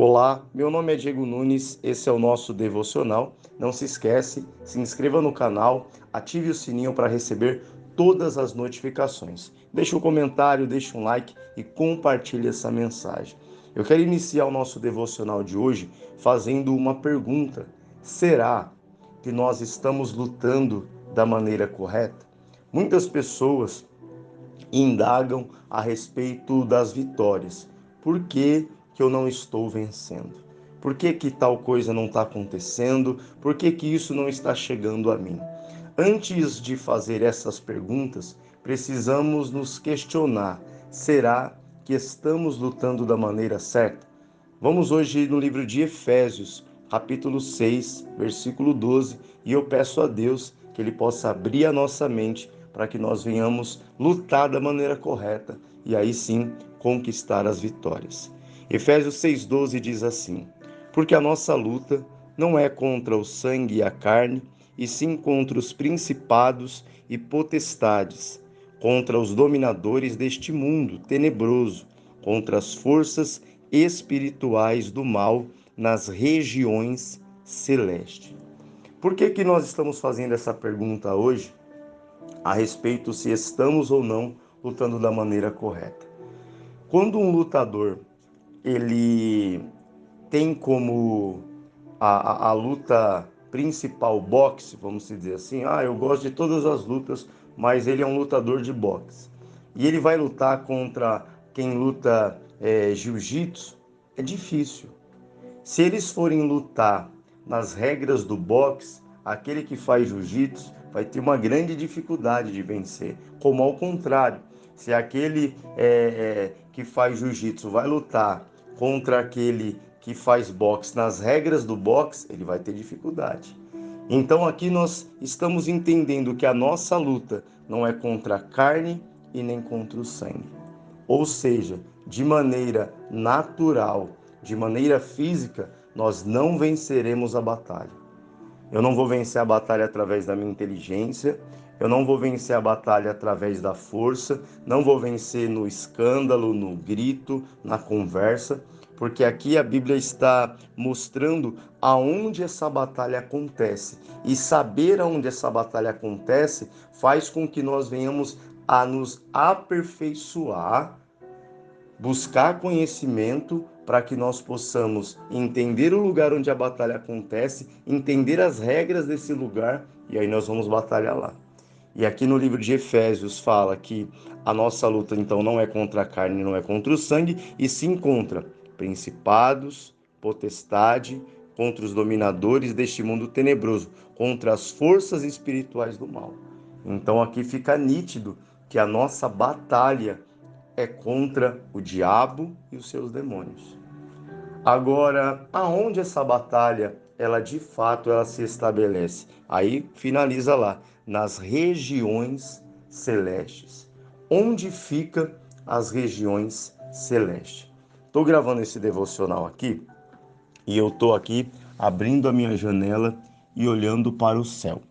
Olá, meu nome é Diego Nunes, esse é o nosso devocional. Não se esquece, se inscreva no canal, ative o sininho para receber todas as notificações. Deixe um comentário, deixe um like e compartilhe essa mensagem. Eu quero iniciar o nosso devocional de hoje fazendo uma pergunta. Será que nós estamos lutando da maneira correta? Muitas pessoas indagam a respeito das vitórias. Por que eu não estou vencendo? Por que tal coisa não está acontecendo? Por que isso não está chegando a mim? Antes de fazer essas perguntas, precisamos nos questionar: será que estamos lutando da maneira certa? Vamos hoje no livro de Efésios, capítulo 6, versículo 12, e eu peço a Deus que Ele possa abrir a nossa mente para que nós venhamos lutar da maneira correta e aí sim conquistar as vitórias. Efésios 6,12 diz assim: porque a nossa luta não é contra o sangue e a carne, e sim contra os principados e potestades, contra os dominadores deste mundo tenebroso, contra as forças espirituais do mal nas regiões celestes. Por que nós estamos fazendo essa pergunta hoje a respeito se estamos ou não lutando da maneira correta? Quando um lutador ele tem como a luta principal boxe, vamos dizer assim, eu gosto de todas as lutas, mas ele é um lutador de boxe. E ele vai lutar contra quem luta jiu-jitsu, é difícil. Se eles forem lutar nas regras do boxe, aquele que faz jiu-jitsu vai ter uma grande dificuldade de vencer. Como ao contrário, se aquele que faz jiu-jitsu vai lutar contra aquele que faz boxe nas regras do boxe, ele vai ter dificuldade. Então aqui nós estamos entendendo que a nossa luta não é contra a carne e nem contra o sangue. Ou seja, de maneira natural, de maneira física, nós não venceremos a batalha. Eu não vou vencer a batalha através da minha inteligência, eu não vou vencer a batalha através da força, não vou vencer no escândalo, no grito, na conversa, porque aqui a Bíblia está mostrando aonde essa batalha acontece. E saber aonde essa batalha acontece faz com que nós venhamos a nos aperfeiçoar, buscar conhecimento para que nós possamos entender o lugar onde a batalha acontece, entender as regras desse lugar e aí nós vamos batalhar lá. E aqui no livro de Efésios fala que a nossa luta então não é contra a carne, não é contra o sangue, e sim contra principados, potestade, contra os dominadores deste mundo tenebroso, contra as forças espirituais do mal. Então aqui fica nítido que a nossa batalha é contra o diabo e os seus demônios. Agora, aonde essa batalha, ela de fato ela se estabelece? Aí finaliza lá, nas regiões celestes. Onde fica as regiões celestes? Estou gravando esse devocional aqui e eu estou aqui abrindo a minha janela e olhando para o céu.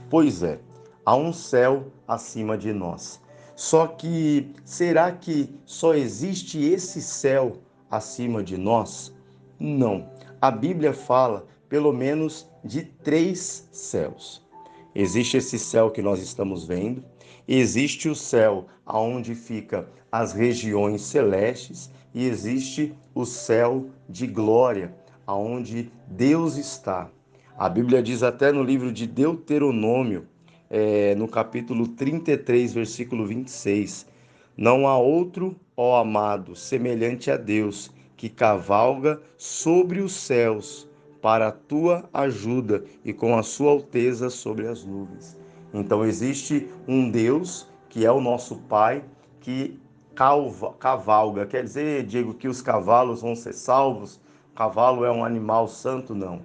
Pois é, há um céu acima de nós. Só que será que só existe esse céu acima de nós? Não. A Bíblia fala pelo menos de 3 céus. Existe esse céu que nós estamos vendo, existe o céu aonde fica as regiões celestes e existe o céu de glória, aonde Deus está. A Bíblia diz até no livro de Deuteronômio, no capítulo 33, versículo 26, não há outro, ó amado, semelhante a Deus, que cavalga sobre os céus para a tua ajuda e com a sua alteza sobre as nuvens. Então existe um Deus, que é o nosso Pai, que cavalga. Quer dizer, Diego, que os cavalos vão ser salvos? O cavalo é um animal santo? Não.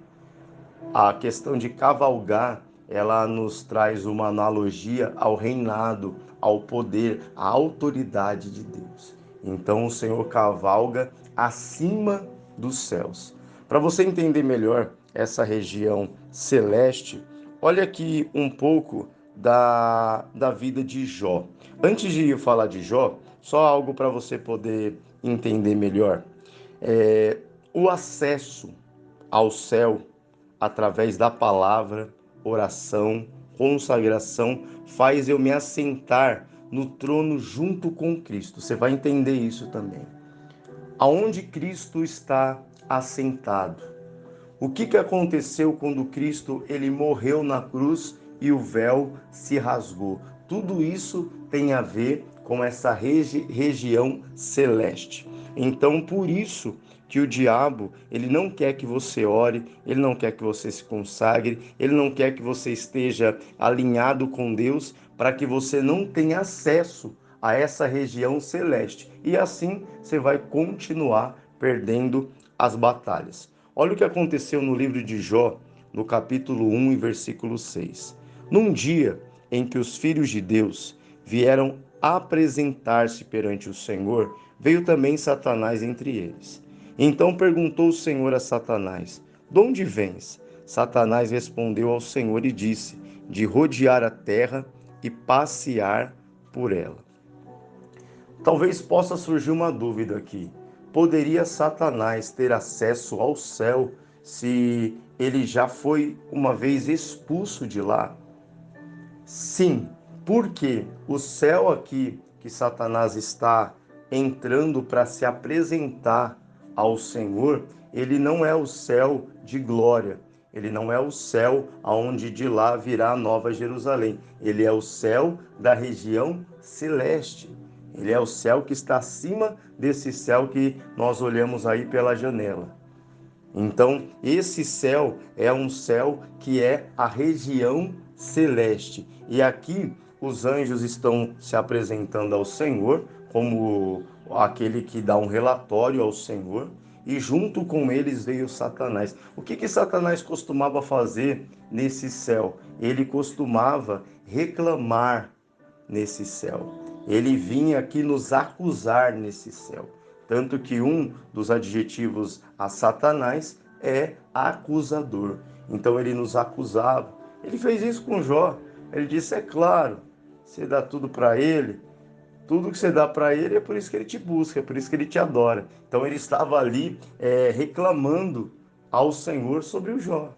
A questão de cavalgar, ela nos traz uma analogia ao reinado, ao poder, à autoridade de Deus. Então o Senhor cavalga acima dos céus. Para você entender melhor essa região celeste, olha aqui um pouco da vida de Jó. Antes de eu falar de Jó, só algo para você poder entender melhor. O acesso ao céu através da palavra, oração, consagração, faz eu me assentar no trono junto com Cristo. Você vai entender isso também. Aonde Cristo está assentado? O que aconteceu quando Cristo ele morreu na cruz e o véu se rasgou? Tudo isso tem a ver com essa região celeste. Então, por isso que o diabo, ele não quer que você ore, ele não quer que você se consagre, ele não quer que você esteja alinhado com Deus, para que você não tenha acesso a essa região celeste. E assim você vai continuar perdendo as batalhas. Olha o que aconteceu no livro de Jó, no capítulo 1 e versículo 6. Num dia em que os filhos de Deus vieram apresentar-se perante o Senhor, veio também Satanás entre eles. Então perguntou o Senhor a Satanás: de onde vens? Satanás respondeu ao Senhor e disse: de rodear a terra e passear por ela. Talvez possa surgir uma dúvida aqui. Poderia Satanás ter acesso ao céu se ele já foi uma vez expulso de lá? Sim, porque o céu aqui que Satanás está entrando para se apresentar ao Senhor, ele não é o céu de glória. Ele não é o céu aonde de lá virá a Nova Jerusalém. Ele é o céu da região celeste. Ele é o céu que está acima desse céu que nós olhamos aí pela janela. Então, esse céu é um céu que é a região celeste. E aqui os anjos estão se apresentando ao Senhor como aquele que dá um relatório ao Senhor. E junto com eles veio Satanás. O que Satanás costumava fazer nesse céu? Ele costumava reclamar nesse céu. Ele vinha aqui nos acusar nesse céu. Tanto que um dos adjetivos a Satanás é acusador. Então ele nos acusava. Ele fez isso com Jó. Ele disse: é claro, você dá tudo para ele, tudo que você dá para ele é por isso que ele te busca, é por isso que ele te adora. Então ele estava ali reclamando ao Senhor sobre o Jó.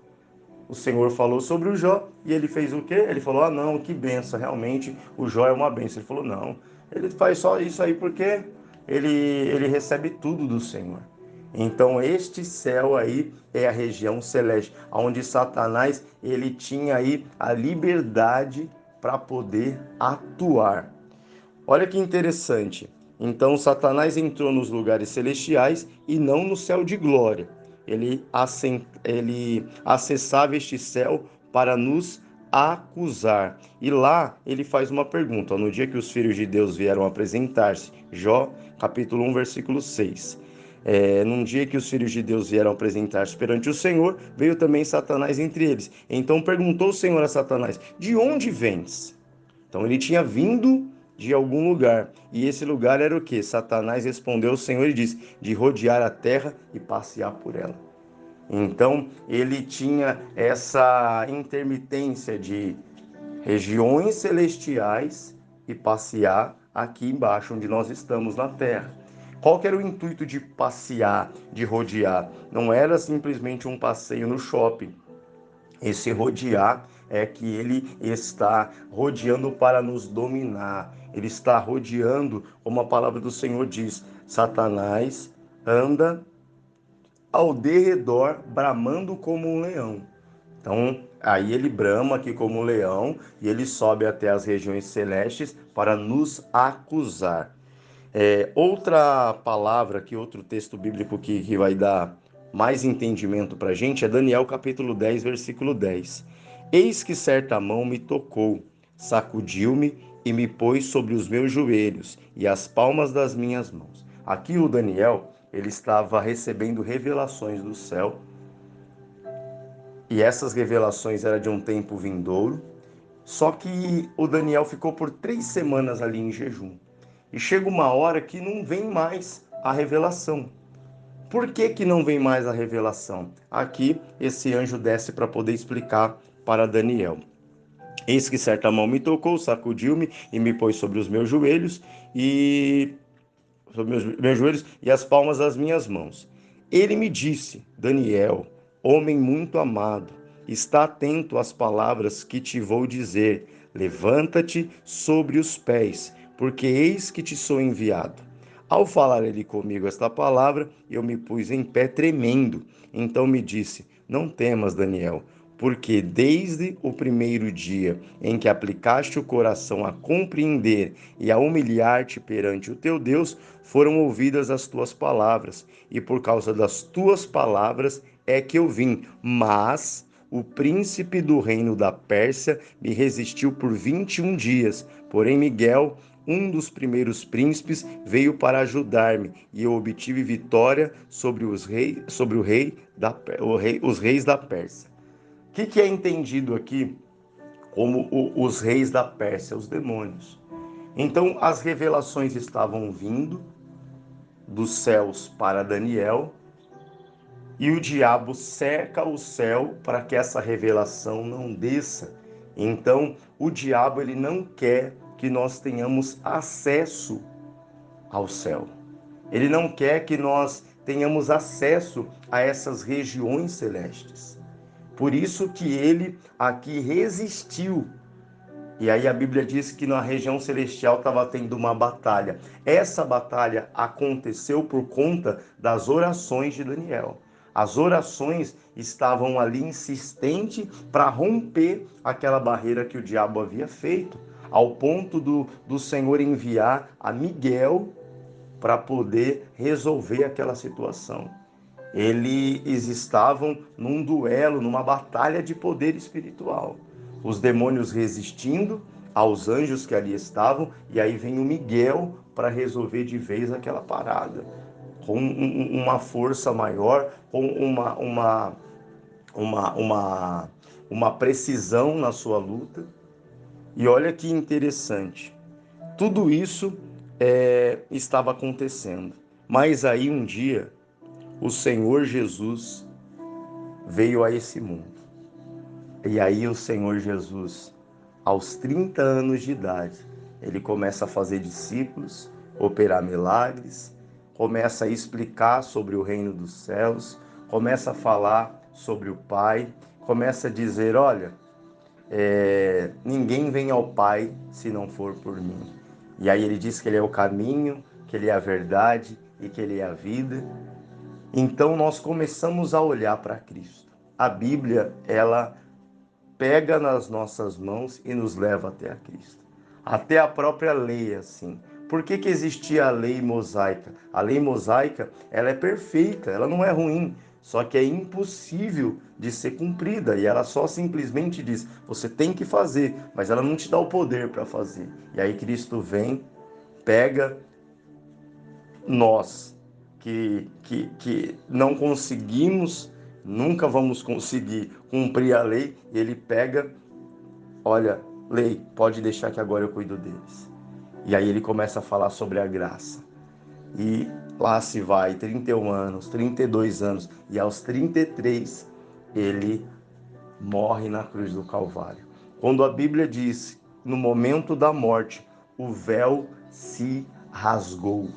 O Senhor falou sobre o Jó e ele fez o quê? Ele falou: ah, não, que benção, realmente o Jó é uma benção. Ele falou: não, ele faz só isso aí porque ele recebe tudo do Senhor. Então este céu aí é a região celeste, onde Satanás ele tinha aí a liberdade para poder atuar. Olha que interessante. Então Satanás entrou nos lugares celestiais e não no céu de glória. Ele acessava este céu para nos acusar. E lá ele faz uma pergunta. No dia que os filhos de Deus vieram apresentar-se, Jó, capítulo 1, versículo 6. Num dia que os filhos de Deus vieram apresentar-se perante o Senhor, veio também Satanás entre eles. Então perguntou o Senhor a Satanás: de onde vens? Então ele tinha vindo de algum lugar. E esse lugar era o que? Satanás respondeu ao Senhor e disse: de rodear a terra e passear por ela. Então ele tinha essa intermitência de regiões celestiais e passear aqui embaixo, onde nós estamos na terra. Qual que era o intuito de passear, de rodear? Não era simplesmente um passeio no shopping. Esse rodear é que ele está rodeando para nos dominar. Ele está rodeando, como a palavra do Senhor diz: Satanás anda ao derredor, bramando como um leão. Então, aí ele brama aqui como um leão e ele sobe até as regiões celestes para nos acusar. Outra palavra, que outro texto bíblico que vai dar mais entendimento para a gente é Daniel capítulo 10, versículo 10. Eis que certa mão me tocou, sacudiu-me e me pôs sobre os meus joelhos e as palmas das minhas mãos. Aqui o Daniel, ele estava recebendo revelações do céu e essas revelações eram de um tempo vindouro. Só que o Daniel ficou por 3 semanas ali em jejum. E chega uma hora que não vem mais a revelação. Por que não vem mais a revelação? Aqui esse anjo desce para poder explicar para Daniel. Eis que certa mão me tocou, sacudiu-me e me pôs sobre os meus joelhos e as palmas das minhas mãos. Ele me disse: Daniel, homem muito amado, está atento às palavras que te vou dizer. Levanta-te sobre os pés, porque eis que te sou enviado. Ao falar ele comigo esta palavra, eu me pus em pé tremendo. Então me disse: Não temas, Daniel, porque desde o primeiro dia em que aplicaste o coração a compreender e a humilhar-te perante o teu Deus, foram ouvidas as tuas palavras, e por causa das tuas palavras é que eu vim. Mas o príncipe do reino da Pérsia me resistiu por 21 dias. Porém, Miguel, um dos primeiros príncipes, veio para ajudar-me, e eu obtive vitória sobre os reis da Pérsia. O que é entendido aqui como os reis da Pérsia, os demônios? Então, as revelações estavam vindo dos céus para Daniel, e o diabo cerca o céu para que essa revelação não desça. Então, o diabo ele não quer que nós tenhamos acesso ao céu. Ele não quer que nós tenhamos acesso a essas regiões celestes. Por isso que ele aqui resistiu. E aí a Bíblia diz que na região celestial estava tendo uma batalha. Essa batalha aconteceu por conta das orações de Daniel. As orações estavam ali insistentes para romper aquela barreira que o diabo havia feito, ao ponto do Senhor enviar a Miguel para poder resolver aquela situação. Eles estavam num duelo, numa batalha de poder espiritual. Os demônios resistindo aos anjos que ali estavam, e aí vem o Miguel para resolver de vez aquela parada, com uma força maior, com uma precisão na sua luta. E olha que interessante, tudo isso estava acontecendo. Mas aí um dia, o Senhor Jesus veio a esse mundo. E aí o Senhor Jesus, aos 30 anos de idade, ele começa a fazer discípulos, operar milagres, começa a explicar sobre o reino dos céus, começa a falar sobre o Pai, começa a dizer, olha, ninguém vem ao Pai se não for por mim. E aí ele diz que ele é o caminho, que ele é a verdade e que ele é a vida. Então nós começamos a olhar para Cristo. A Bíblia, ela pega nas nossas mãos e nos leva até a Cristo. Até a própria lei é assim. Por que existia a lei mosaica? A lei mosaica, ela é perfeita, ela não é ruim, só que é impossível de ser cumprida, e ela só simplesmente diz, você tem que fazer, mas ela não te dá o poder para fazer. E aí Cristo vem, pega nós, que não conseguimos, nunca vamos conseguir cumprir a lei, ele pega, olha, lei, pode deixar que agora eu cuido deles. E aí ele começa a falar sobre a graça. E lá se vai, 31 anos, 32 anos, e aos 33 ele morre na cruz do Calvário. Quando a Bíblia diz, no momento da morte, o véu se rasgou.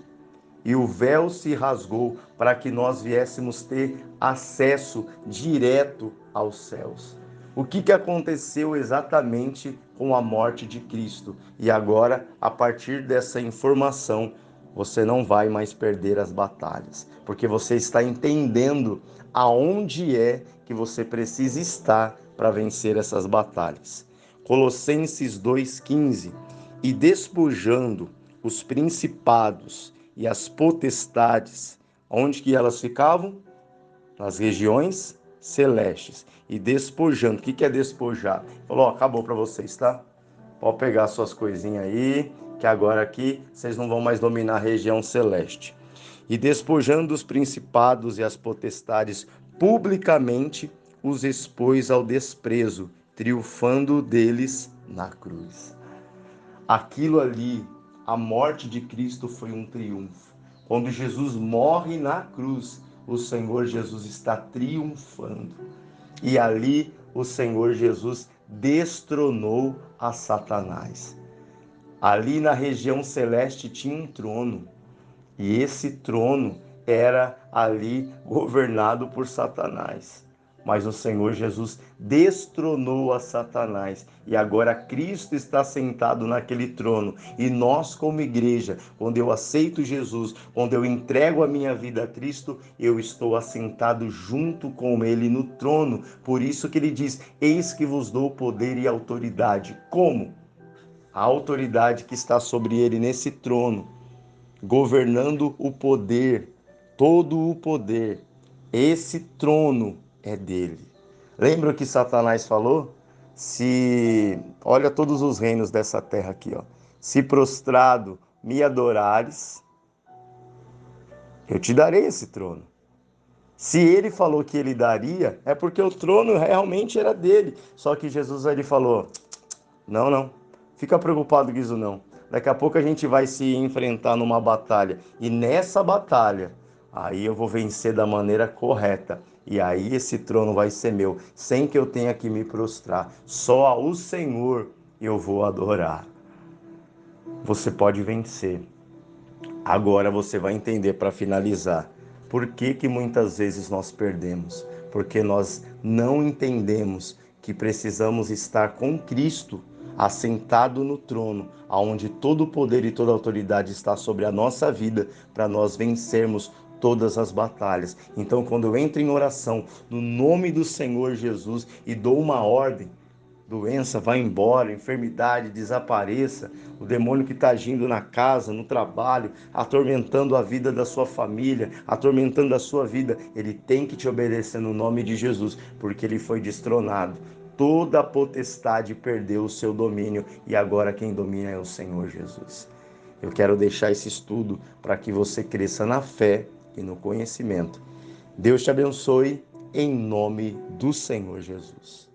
E o véu se rasgou para que nós viéssemos ter acesso direto aos céus. O que aconteceu exatamente com a morte de Cristo? E agora, a partir dessa informação, você não vai mais perder as batalhas, porque você está entendendo aonde é que você precisa estar para vencer essas batalhas. Colossenses 2,15: e despojando os principados e as potestades, onde que elas ficavam? Nas regiões celestes. E despojando, o que é despojar? Falou, ó, acabou para vocês, tá? Pode pegar suas coisinhas aí, que agora aqui vocês não vão mais dominar a região celeste. E despojando os principados e as potestades, publicamente os expôs ao desprezo, triunfando deles na cruz. Aquilo ali, a morte de Cristo foi um triunfo. Quando Jesus morre na cruz, o Senhor Jesus está triunfando. E ali o Senhor Jesus destronou a Satanás. Ali na região celeste tinha um trono. E esse trono era ali governado por Satanás. Mas o Senhor Jesus destronou a Satanás e agora Cristo está sentado naquele trono. E nós, como igreja, quando eu aceito Jesus, quando eu entrego a minha vida a Cristo, eu estou assentado junto com Ele no trono. Por isso que ele diz: eis que vos dou poder e autoridade. Como? A autoridade que está sobre Ele nesse trono, governando o poder, todo o poder. Esse trono é dele. Lembra o que Satanás falou? Olha todos os reinos dessa terra aqui, ó. Se prostrado me adorares, eu te darei esse trono. Se ele falou que ele daria, é porque o trono realmente era dele. Só que Jesus ele falou: não, não. Fica preocupado com isso não. Daqui a pouco a gente vai se enfrentar numa batalha. E nessa batalha, aí eu vou vencer da maneira correta. E aí esse trono vai ser meu, sem que eu tenha que me prostrar. Só ao Senhor eu vou adorar. Você pode vencer. Agora você vai entender, para finalizar, por que que muitas vezes nós perdemos. Porque nós não entendemos que precisamos estar com Cristo assentado no trono, aonde todo o poder e toda a autoridade está sobre a nossa vida, para nós vencermos todas as batalhas. Então, quando eu entro em oração no nome do Senhor Jesus e dou uma ordem, doença vá embora, enfermidade desapareça, o demônio que está agindo na casa, no trabalho, atormentando a vida da sua família, atormentando a sua vida, ele tem que te obedecer no nome de Jesus, porque ele foi destronado. Toda a potestade perdeu o seu domínio e agora quem domina é o Senhor Jesus. Eu quero deixar esse estudo para que você cresça na fé e no conhecimento. Deus te abençoe em nome do Senhor Jesus.